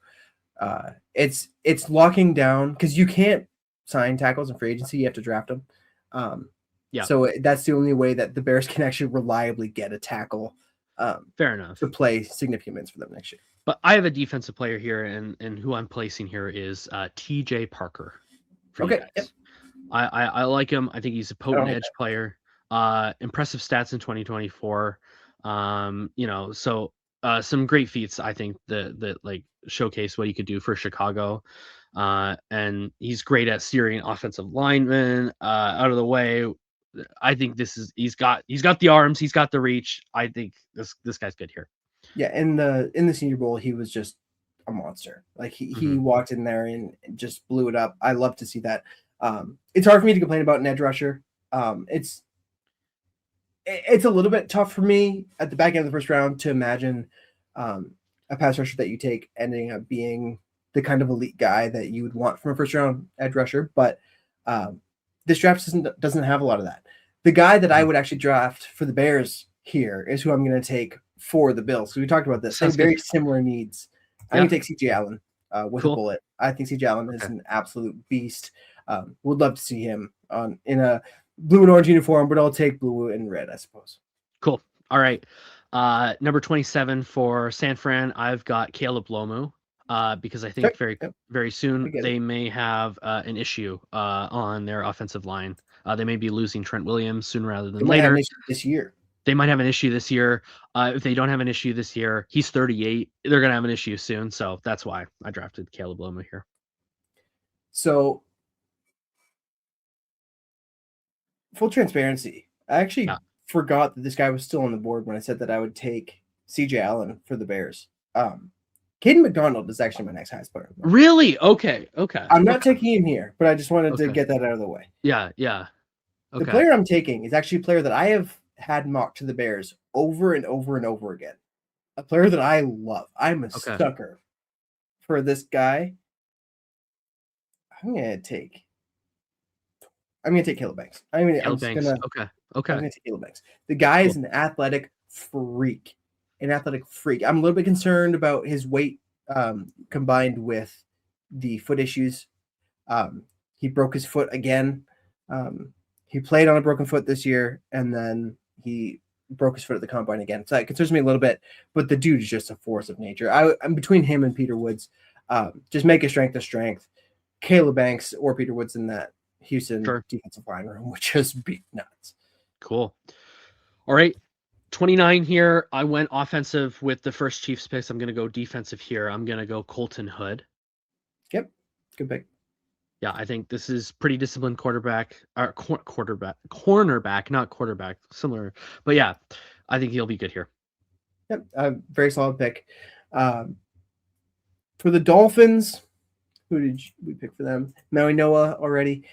it's locking down because you can't sign tackles in free agency. You have to draft them. Yeah. So that's the only way that the Bears can actually reliably get a tackle Fair enough. to play significant minutes for them next year. But I have a defensive player here, and who I'm placing here is TJ Parker for you Okay. Yep. guys. I like him. I think he's a I don't potent hate edge player. Impressive stats in 2024. So some great feats, I think, that like showcase what he could do for Chicago. And he's great at steering offensive linemen out of the way. I think he's got the arms, he's got the reach. I think this guy's good here. Yeah, in the Senior Bowl, he was just a monster. Like he Mhm. walked in there and just blew it up. I love to see that. It's hard for me to complain about an edge rusher. It's a little bit tough for me at the back end of the first round to imagine a pass rusher that you take ending up being the kind of elite guy that you would want from a first round edge rusher. But this draft doesn't have a lot of that. The guy that I would actually draft for the Bears here is who I'm going to take for the Bills. So we talked about this. They have Sounds very good. similar needs. I'm Yeah. going to take CJ Allen with a Cool. bullet. I think CJ Allen is Okay. an absolute beast. Would love to see him in a blue and orange uniform, but I'll take blue and red, I suppose. Cool. All right. Number 27 for San Fran, I've got Caleb Lomu. Because I think Okay. very Yep. very I soon get it. they may have an issue on their offensive line. They may be losing Trent Williams sooner rather They than might have an later. issue this year. They might have an issue this year. If they don't have an issue this year, he's 38. They're gonna have an issue soon, so that's why I drafted Caleb Lomu here. So, full transparency, I actually Yeah. forgot that this guy was still on the board when I said that I would take CJ Allen for the Bears. Caden McDonald is actually my next highest player. Really? Okay. Okay. I'm not Okay. taking him here, but I just wanted to Okay. get that out of the way. Yeah. Yeah. The Okay. player I'm taking is actually a player that I have had mocked to the Bears over and over and over again. A player that I love. I'm a Okay. sucker for this guy. I'm gonna take Caleb Banks. I'm Caleb just Banks. gonna Okay. I'm Okay. gonna take Caleb Banks. The guy Cool. is an athletic freak. An athletic freak. I'm a little bit concerned about his weight combined with the foot issues. He broke his foot again. He played on a broken foot this year, and then he broke his foot at the combine again. So that concerns me a little bit. But the dude is just a force of nature. I'm between him and Peter Woods. Just make a strength a strength. Caleb Banks or Peter Woods in that Houston Sure. defensive line room would just be nuts. Cool. All right. 29 here. I went offensive with the first Chiefs picks. I'm going to go defensive here. I'm going to go Colton Hood. Yep. Good pick. Yeah, I think this is pretty disciplined cornerback, not quarterback, similar. But yeah, I think he'll be good here. Yep. Very solid pick. For the Dolphins, who did we pick for them? Maui Noah already.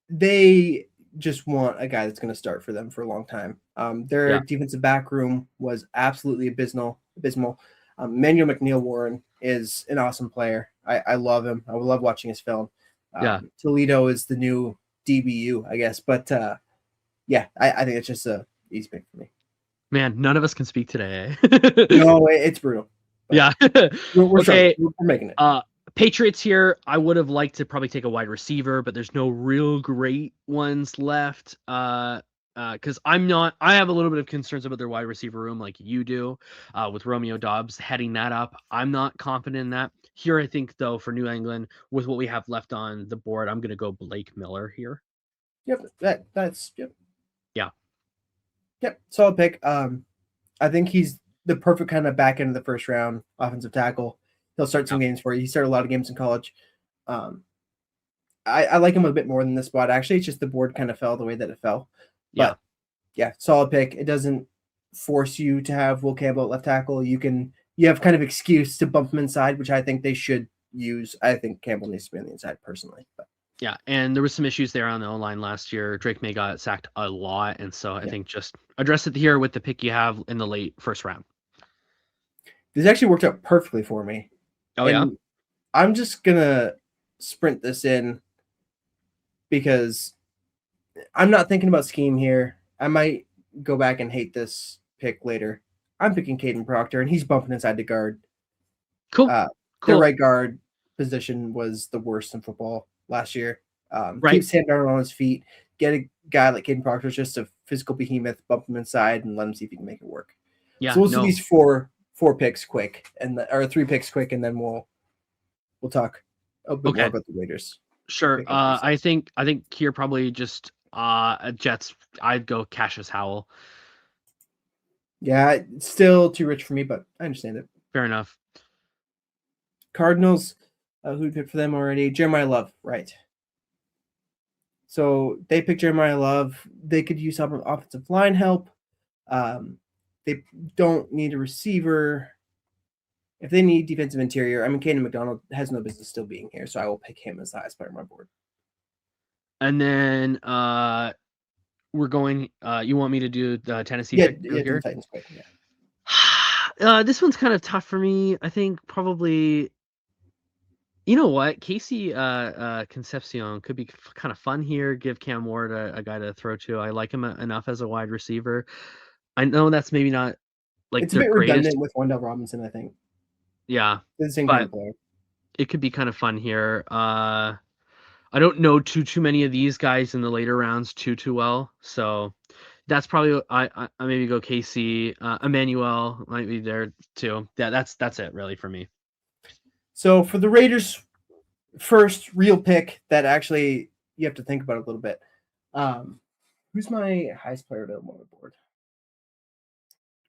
They just want a guy that's going to start for them for a long time. Their defensive back room was absolutely abysmal. Manuel McNeil-Warren is an awesome player. I love him. I would love watching his film. Toledo is the new DBU, I guess. But yeah, I think it's just a easy pick for me. Man, none of us can speak today. No, it's brutal. Yeah. We're okay. We're making it. Patriots here. I would have liked to probably take a wide receiver, but there's no real great ones left. Because I have a little bit of concerns about their wide receiver room, like you do, with Romeo Doubs heading that up. I'm not confident in that. Here, I think though, for New England, with what we have left on the board, I'm gonna go Blake Miller here. Yep, that's yep. Yeah. Yep, solid pick. I think he's the perfect kind of back end of the first round offensive tackle. He'll start some games for you. He started a lot of games in college. I like him a bit more than this spot. Actually, it's just the board kind of fell the way that it fell. But yeah, solid pick. It doesn't force you to have Will Campbell at left tackle. You have kind of excuse to bump him inside, which I think they should use. I think Campbell needs to be on the inside personally. But. Yeah, and there was some issues there on the O-line last year. Drake May got sacked a lot, and so I think just address it here with the pick you have in the late first round. This actually worked out perfectly for me. Oh, yeah? And I'm just gonna sprint this in because I'm not thinking about scheme here. I might go back and hate this pick later. I'm picking Caden Proctor, and he's bumping inside the guard. Cool. The Cool. right guard position was the worst in football last year. Right. Keep Sam Darnold on his feet. Get a guy like Caden Proctor, just a physical behemoth, bump him inside, and let him see if he can make it work. Yeah, So we'll see no. these four picks quick, or 3 picks quick, and then we'll talk a bit more Okay. about the Raiders. Sure. pick on Thursday. I think here probably just Jets. I'd go Cassius Howell. Yeah, it's still too rich for me, but I understand it. Fair enough. Cardinals, who picked for them already? Jeremiyah Love, right. So they picked Jeremiyah Love. They could use some offensive line help. They don't need a receiver. If they need defensive interior, I mean, Caden McDonald has no business still being here, so I will pick him as the highest player on my board. And then we're going. You want me to do the Tennessee pick Yeah, here? the Titans pick. Yeah. This one's kind of tough for me. I think probably. You know what? Casey Concepcion could be kind of fun here. Give Cam Ward a guy to throw to. I like him enough as a wide receiver. I know that's maybe not like It's a their bit greatest. redundant with Wendell Robinson, I think. Yeah, They're the same but kind of player. it could be kind of fun here. I don't know too many of these guys in the later rounds too well, so that's probably I maybe go KC. Emmanuel might be there too. Yeah, that's it really for me. So for the Raiders, first real pick that actually you have to think about a little bit. Who's my highest player available on the board?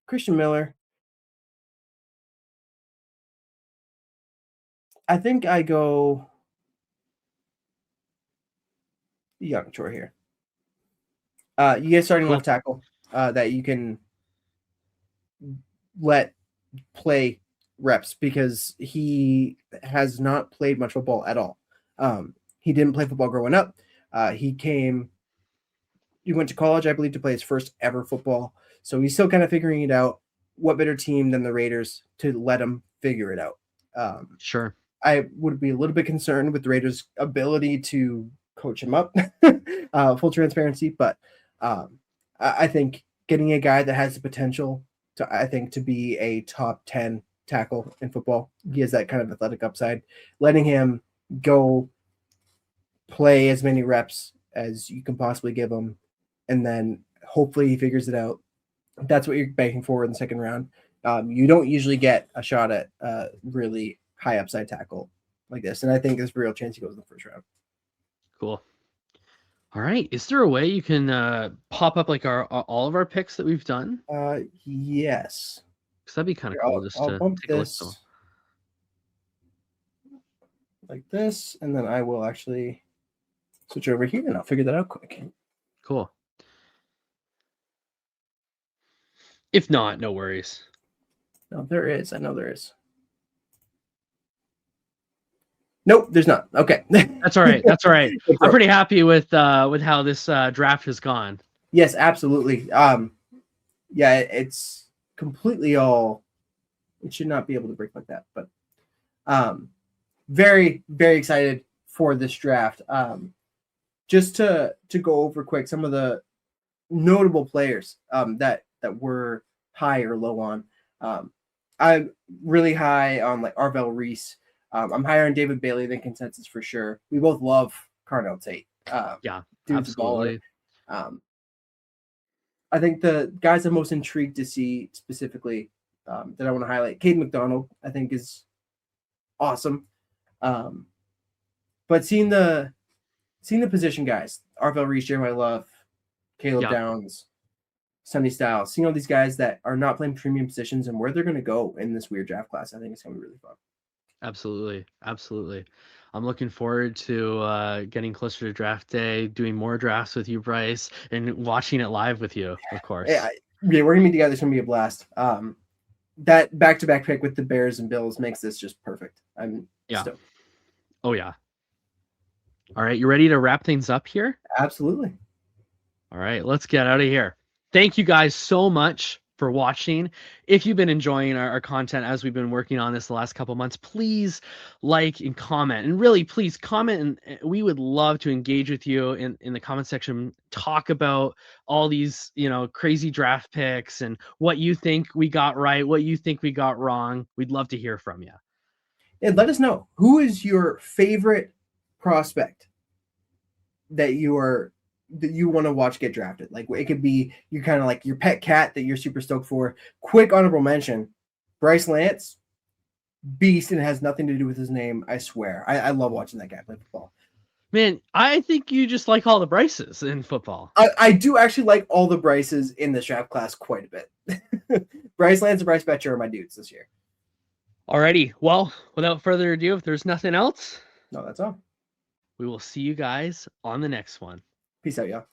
Christian Miller. I think I go young Chore here. You get starting left tackle that you can let play reps because he has not played much football at all. He didn't play football growing up. He went to college, I believe, to play his first ever football. So he's still kind of figuring it out. What better team than the Raiders to let him figure it out? Sure. I would be a little bit concerned with the Raiders' ability to coach him up, full transparency. But I think getting a guy that has the potential to be a top 10 tackle in football, he has that kind of athletic upside. Letting him go play as many reps as you can possibly give him, and then hopefully he figures it out. That's what you're banking for in the second round. You don't usually get a shot at really high upside tackle like this, and I think there's a real chance he goes in the first round. Cool. All right. Is there a way you can pop up like all of our picks that we've done? Yes. Because that'd be kind of cool. I'll bump this like this, and then I will actually switch over here, and I'll figure that out quick. Cool. If not, no worries. No, there is. I know there is. Nope, there's not. Okay. That's all right. That's all right. I'm pretty happy with how this draft has gone. Yes, absolutely. Yeah, it's completely all. It should not be able to break like that, but very, very excited for this draft. Just to go over quick some of the notable players that were high or low on. I'm really high on like Arvell Reese. I'm higher on David Bailey than consensus for sure. We both love Carnell Tate. Yeah, dude's absolutely. I think the guys I'm most intrigued to see specifically that I want to highlight, Caden McDonald, I think is awesome. But seeing the position guys, Arvell Reese, Jeremiyah Love, Caleb Downs, Sonny Styles, seeing all these guys that are not playing premium positions and where they're going to go in this weird draft class, I think it's going to be really fun. Absolutely. Absolutely. I'm looking forward to getting closer to draft day, doing more drafts with you, Bryce, and watching it live with you, of course. Yeah, we're going to be together. It's going to be a blast. That back-to-back pick with the Bears and Bills makes this just perfect. I'm stoked. Oh, yeah. All right. You ready to wrap things up here? Absolutely. All right. Let's get out of here. Thank you guys so much for watching. If you've been enjoying our content as we've been working on this the last couple months, please like and comment. And really, please comment. And we would love to engage with you in the comment section. Talk about all these, crazy draft picks and what you think we got right, what you think we got wrong. We'd love to hear from you. And let us know, who is your favorite prospect that you want to watch get drafted. Like, it could be you kind of like your pet cat that you're super stoked for. Quick honorable mention: Bryce Lance, beast, and it has nothing to do with his name. I swear, I love watching that guy play football. Man, I think you just like all the Bryces in football. I do actually like all the Bryces in this draft class quite a bit. Bryce Lance and Bryce Betcher are my dudes this year. Alrighty, well, without further ado, if there's nothing else, no, that's all. We will see you guys on the next one. Peace out, y'all.